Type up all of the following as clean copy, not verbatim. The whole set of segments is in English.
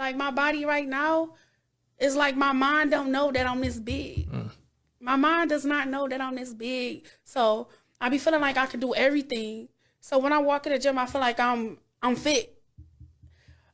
Like, my body right now is like my mind don't know that I'm this big. My mind does not know that I'm this big. So I be feeling like I can do everything. So when I walk in the gym, I feel like I'm fit.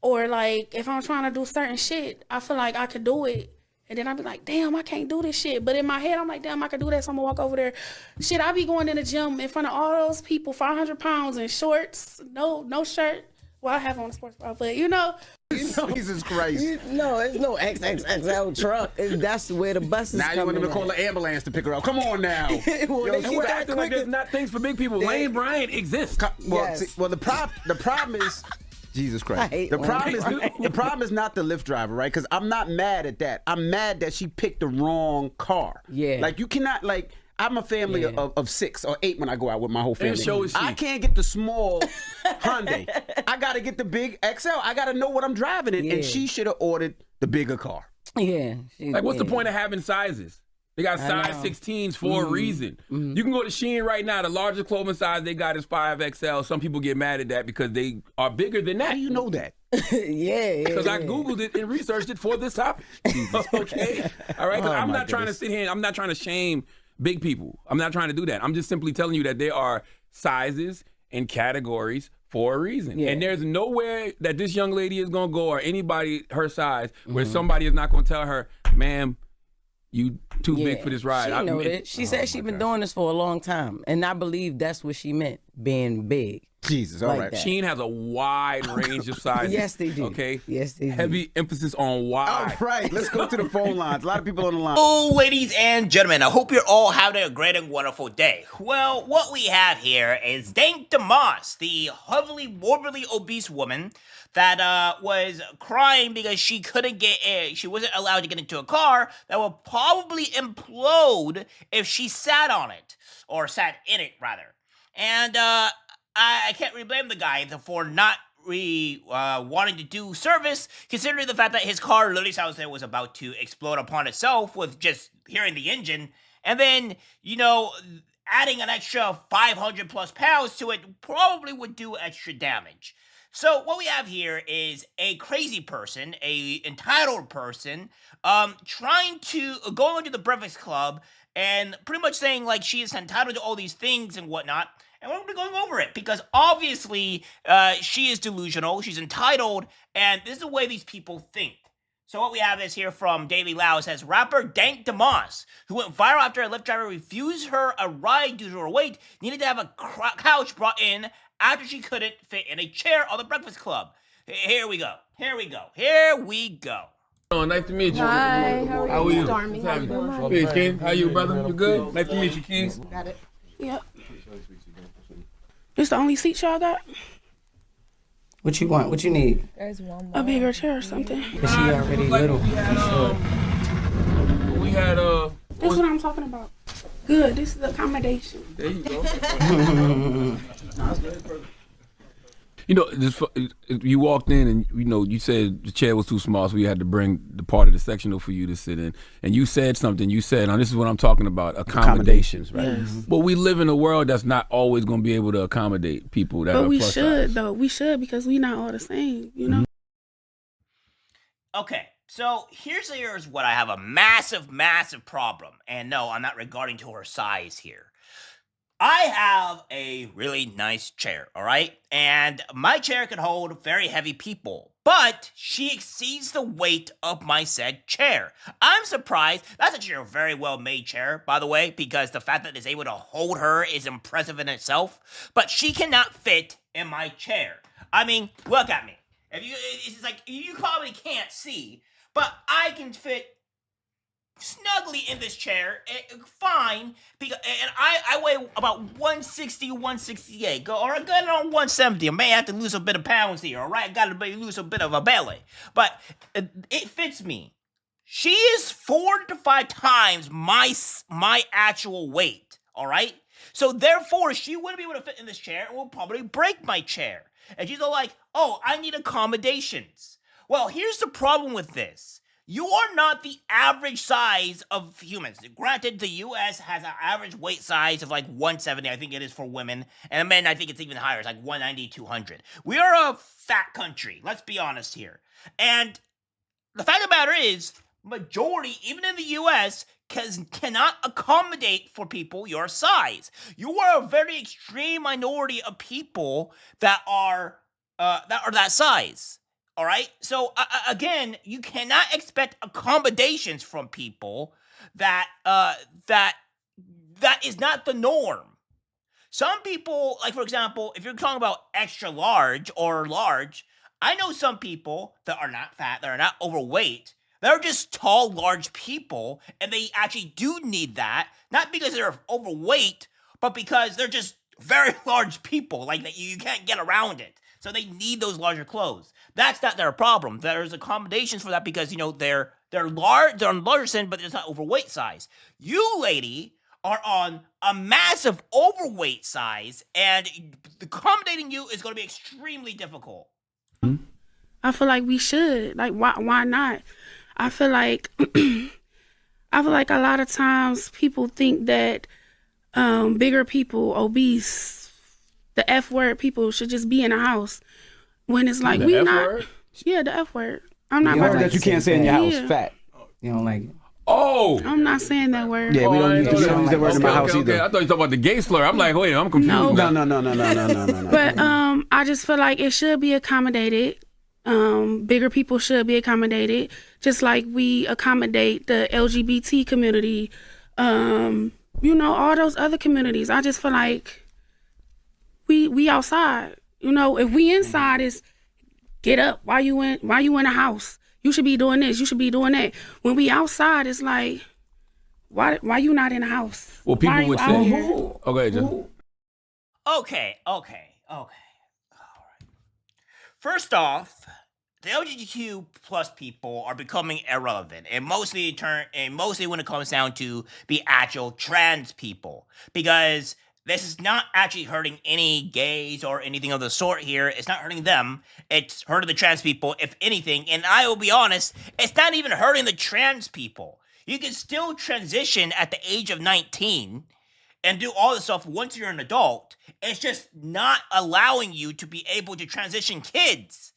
Or like if I'm trying to do certain shit, I feel like I could do it. And then I be like, damn, I can't do this shit. But in my head, I'm like, damn, I could do that. So I'm gonna walk over there. Shit, I be going in the gym in front of all those people, 500 pounds in shorts, no shirt. Well, I have on a sports bra, but Jesus Christ. No, it's no XXXL truck. That's where the buses Now you want them to call an ambulance to pick her up. Come on now. Well, And we're acting like there's not things for big people. Lane Bryant exists. Well, the problem is, Jesus Christ. The problem is not the Lyft driver, right? Because I'm not mad at that. I'm mad that she picked the wrong car. Yeah. Like, you cannot, like, I'm a family of 6 or 8 when I go out with my whole family. so is she. I can't get the small Hyundai. I got to get the big XL. I got to know what I'm driving in. And she should have ordered the bigger car. Yeah. Like, what's the point of having sizes? They got size 16s for a reason. You can go to Shein right now. The largest clothing size they got is 5XL. Some people get mad at that because they are bigger than that. How do you know that? Because I Googled it and researched it for this topic. Okay? All right? Because I'm not trying to sit here and I'm not trying to shame big people. I'm not trying to do that. I'm just simply telling you that there are sizes and categories for a reason. And there's nowhere that this young lady is going to go or anybody her size where somebody is not going to tell her, ma'am, you too big for this ride. She know that. She said she's been doing this for a long time. And I believe that's what she meant, being big. Jesus, all right. Shein has a wide range of sizes. Yes, they do. Okay? Yes, they do. Heavy emphasis on wide. All right, let's go to the phone lines. A lot of people on the line. Oh, ladies and gentlemen, I hope you're all having a great and wonderful day. Well, what we have here is Dane DeMoss, the heavily morbidly obese woman that was crying because she couldn't she wasn't allowed to get into a car that would probably implode if she sat on it, or sat in it, rather. And I can't really blame the guy for not wanting to do service, considering the fact that his car literally sounds like it was about to explode upon itself with just hearing the engine. And then, adding an extra 500 plus pounds to it probably would do extra damage. So what we have here is a crazy person, a entitled person, trying to go into the Breakfast Club and pretty much saying like she is entitled to all these things and whatnot. And we're going to be going over it because obviously she is delusional, she's entitled, and this is the way these people think. So what we have is here from Daily Loud. It says, rapper Dank DeMoss, who went viral after a Lyft driver refused her a ride due to her weight, needed to have a couch brought in after she couldn't fit in a chair on the Breakfast Club. Here we go. Oh, nice to meet you. Hi, how are you? Stormy. Hey, King. How you, brother? You good? Nice to meet you, King. Got it. Yep. This the only seat y'all got? What you want? What you need? There's one more. A bigger chair or something? Is she already little? We had That's what I'm talking about. Good. This is accommodation. There you go. You walked in and you said the chair was too small, so we had to bring the part of the sectional for you to sit in. And you said something. You said, "Now this is what I'm talking about: accommodations." Right? Yes. But we live in a world that's not always going to be able to accommodate people that are But we plus should, size. though. We should, because we not all the same. Okay, so here's what I have a massive problem. And no, I'm not regarding to her size here. I have a really nice chair, all right? And my chair can hold very heavy people, but she exceeds the weight of my said chair. I'm surprised. That's actually a very well-made chair, by the way, because the fact that it's able to hold her is impressive in itself, but she cannot fit in my chair. I mean, look at me. It's like, you probably can't see, but I can fit snugly in this chair, fine, because, and I weigh about 160, 168, or I got it on 170. I may have to lose a bit of pounds here, all right? I got to lose a bit of a belly, but it fits me. She is 4 to 5 times my actual weight, all right? So therefore, she wouldn't be able to fit in this chair and will probably break my chair. And she's all like, oh, I need accommodations. Well, here's the problem with this. You are not the average size of humans. Granted, the U.S. has an average weight size of like 170, I think it is for women. And men, I think it's even higher. It's like 190, 200. We are a fat country. Let's be honest here. And the fact of the matter is, majority, even in the U.S., cannot accommodate for people your size. You are a very extreme minority of people that are that size. All right. So again, you cannot expect accommodations from people that is not the norm. Some people, like for example, if you're talking about extra large or large, I know some people that are not fat, that are not overweight. They're just tall, large people, and they actually do need that, not because they're overweight, but because they're just very large people. Like you can't get around it, so they need those larger clothes. That's not their problem. There's accommodations for that because they're large, they're on larger end, but it's not overweight size. You, lady, are on a massive overweight size, and accommodating you is going to be extremely difficult. I feel like we should. Like, why not? I feel like a lot of times people think that bigger people, obese, the F word people should just be in a house. When it's like, we not. Word? Yeah, the F word. I'm not. The word that you can't say in your house. Yeah. Fat. You don't like it. Oh, I'm not saying that word. Yeah, we don't use that word in my house either. I thought you were talking about the gay slur. I'm like, wait, I'm confused. No. But I just feel like it should be accommodated. Bigger people should be accommodated, just like we accommodate the LGBT community. All those other communities. I just feel like we outside. If we inside, is get up. Why you in a house? You should be doing this. You should be doing that. When we outside, it's like, why you not in a house? Well, people would say, okay, just. Okay. All right. First off, the LGBTQ plus people are becoming irrelevant, and mostly when it comes down to the actual trans people, because this is not actually hurting any gays or anything of the sort here. It's not hurting them. It's hurting the trans people, if anything. And I will be honest, it's not even hurting the trans people. You can still transition at the age of 19 and do all this stuff once you're an adult. It's just not allowing you to be able to transition kids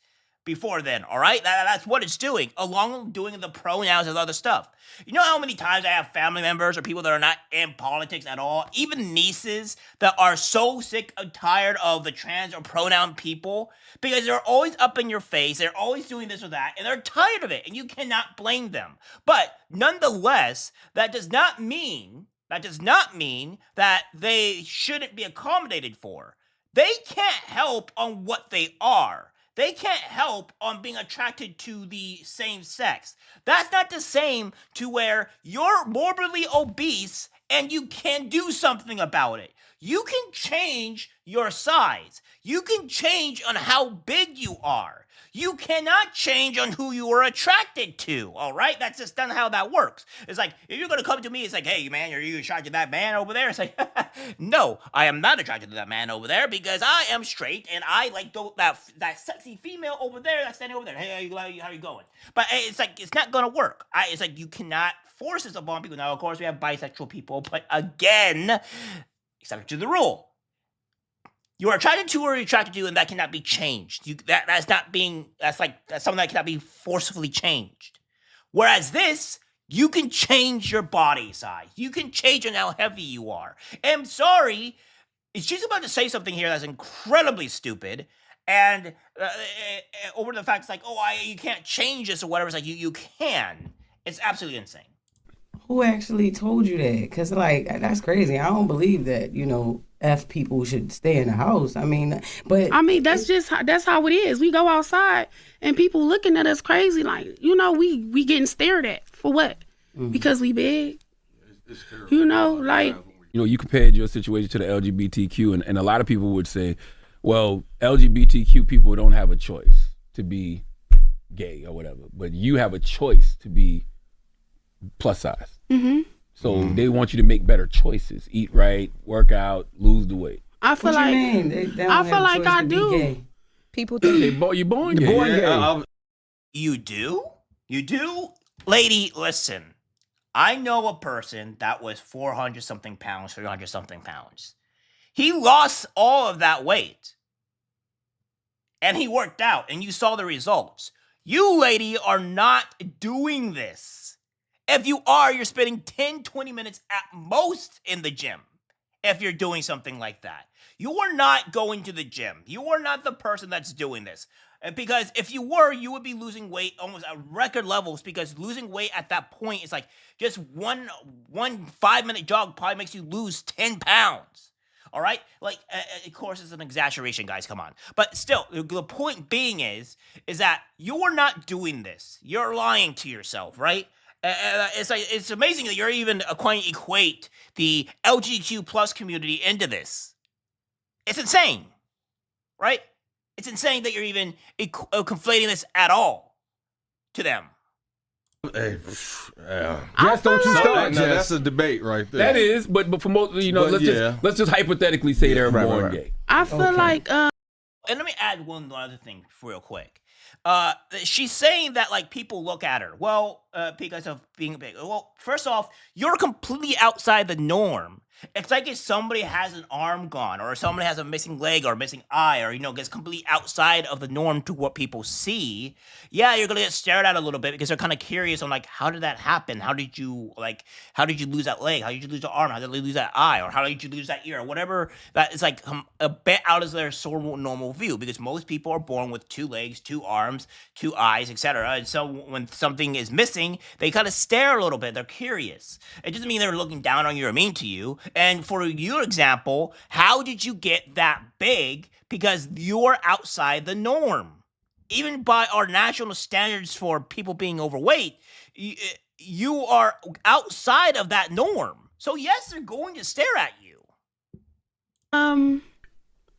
before then, all right? That's what it's doing, along with doing the pronouns and other stuff. You know how many times I have family members or people that are not in politics at all, even nieces that are so sick and tired of the trans or pronoun people because they're always up in your face, they're always doing this or that, and they're tired of it, and you cannot blame them. But nonetheless, that does not mean that they shouldn't be accommodated for. They can't help on what they are. They can't help on being attracted to the same sex. That's not the same to where you're morbidly obese and you can do something about it. You can change your size. You can change on how big you are. You cannot change on who you are attracted to, all right? That's just not how that works. It's like, if you're going to come to me, it's like, hey, man, are you attracted to that man over there? It's like, no, I am not attracted to that man over there because I am straight and I like that sexy female over there that's standing over there. Hey, how you going? But it's like, it's not going to work. It's like, you cannot force this upon people. Now, of course, we have bisexual people, but again, exception to the rule. You are attracted to or you're attracted to, and that cannot be changed. That's something that cannot be forcefully changed. Whereas this, you can change your body size. You can change on how heavy you are. And I'm sorry, she's about to say something here that's incredibly stupid, and over the fact it's like, you can't change this or whatever. It's like you can. It's absolutely insane. Who actually told you that? Because that's crazy. I don't believe that. F people should stay in the house. That's how it is. We go outside and people looking at us crazy, like, we getting stared at for what? Mm-hmm. Because we big. It's terrible. You compared your situation to the LGBTQ, and a lot of people would say, well, LGBTQ people don't have a choice to be gay or whatever, but you have a choice to be plus size. Mm-hmm. So they want you to make better choices, eat right, work out, lose the weight. I feel like I do. People think you're born gay. You do? You do? Lady, listen. I know a person that was 400-something pounds, 300-something pounds. He lost all of that weight. And he worked out, and you saw the results. You, lady, are not doing this. If you are, you're spending 10, 20 minutes at most in the gym if you're doing something like that. You are not going to the gym. You are not the person that's doing this. Because if you were, you would be losing weight almost at record levels, because losing weight at that point is like just one 5-minute jog probably makes you lose 10 pounds. All right? Like, of course, it's an exaggeration, guys. Come on. But still, the point being is that you are not doing this. You're lying to yourself, right? It's amazing that you're even going to equate the LGBTQ plus community into this. It's insane, right? It's insane that you're even conflating this at all to them. Hey, Jess, don't you start. no, that's a debate right there. That is, but for most, let's just hypothetically say they're born gay. I feel like And let me add one other thing real quick. She's saying that like people look at her, well, because of being big. Well, first off, you're completely outside the norm. It's like if somebody has an arm gone, or somebody has a missing leg or a missing eye, or gets completely outside of the norm to what people see. Yeah, you're gonna get stared at a little bit because they're kind of curious on like, how did that happen? How did you lose that leg? How did you lose the arm? How did you lose that eye? Or how did you lose that ear? Or whatever. That is like a bit out of their sort of normal view, because most people are born with 2 legs, 2 arms, 2 eyes, etc. And so when something is missing, they kind of stare a little bit. They're curious. It doesn't mean they're looking down on you or mean to you. And for your example, how did you get that big? Because you're outside the norm. Even by our national standards for people being overweight, you are outside of that norm. So yes, they're going to stare at you.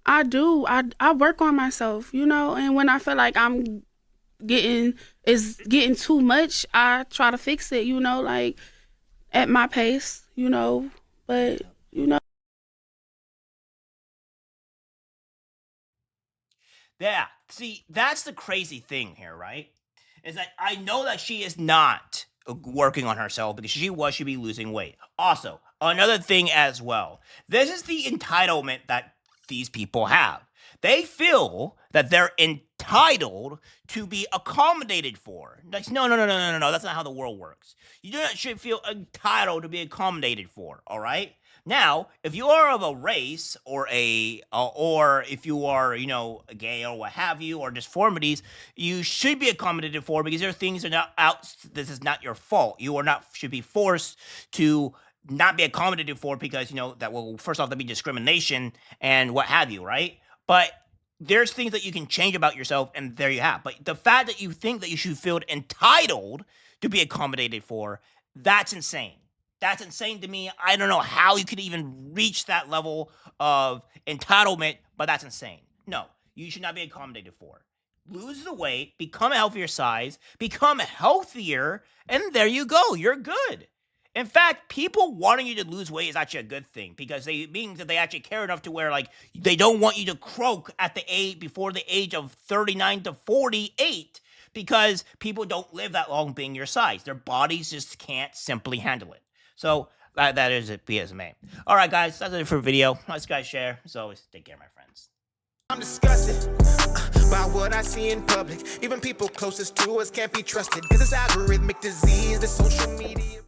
I do. I work on myself, and when I feel like I'm getting too much, I try to fix it, like at my pace, but Yeah, see, that's the crazy thing here, right? Is that I know that she is not working on herself, because she'd be losing weight. Also, another thing as well, this is the entitlement that these people have. They feel that they're entitled to be accommodated for. Like, no, that's not how the world works. You do not should feel entitled to be accommodated for, all right? Now, if you are of a race or if you are, gay or what have you, or disformities, you should be accommodated for, because there are things that are not out. This is not your fault. You are not should be forced to not be accommodated for, because that will, first off, that'd be discrimination and what have you, right? But there's things that you can change about yourself, and there you have. But the fact that you think that you should feel entitled to be accommodated for, that's insane. That's insane to me. I don't know how you could even reach that level of entitlement, but that's insane. No, you should not be accommodated for. Lose the weight, become a healthier size, become healthier, and there you go. You're good. In fact, people wanting you to lose weight is actually a good thing, because it means that they actually care enough to where, like, they don't want you to croak at the age before the age of 39 to 48, because people don't live that long being your size. Their bodies just can't simply handle it. So that is it, PSMA. All right, guys, that's it for the video. Let's guys share. As always, take care, my friends. I'm disgusted by what I see in public. Even people closest to us can't be trusted. This is algorithmic disease, the social media.